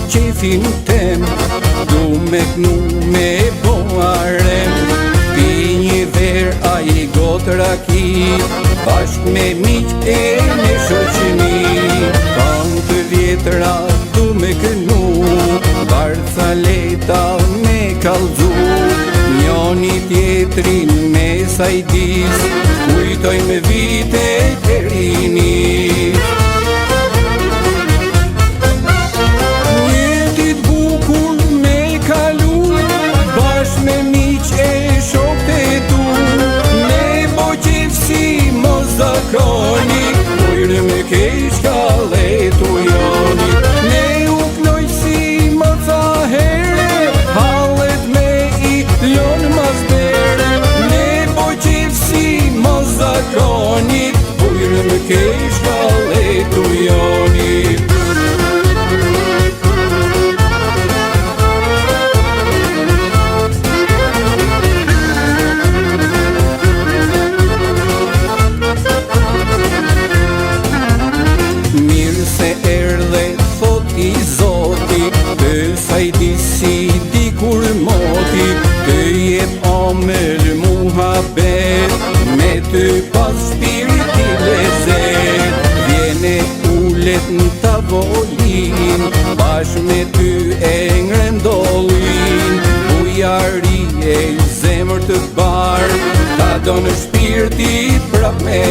qefin tem, du me knu me boarem. Pi një ver a I gotë raki, bashk me miq e me shoqëni. Kanë të vjetra du me kënu, barca leta me kallzu. Njoni tjetrin me sajdis, kujtojmë vite të rinit. Një dit bukur me kalu, bashk me miq e shok të tu. Me bo qefsi mos zakoni, ujrë me kesh ka letu joni. Me u knoj si moca here, hallet me I lon mas bere. Me bo qefsi mos zakoni, ujrë me kesh ka letu joni. Sajdisi dikur moti, të jep amër muhabet, me të pas shpirti lezet. Vjene ullet në tavolin, bashkë me ty e ngrendolin. Bujari e zemër të barë, ta do në shpirti prap me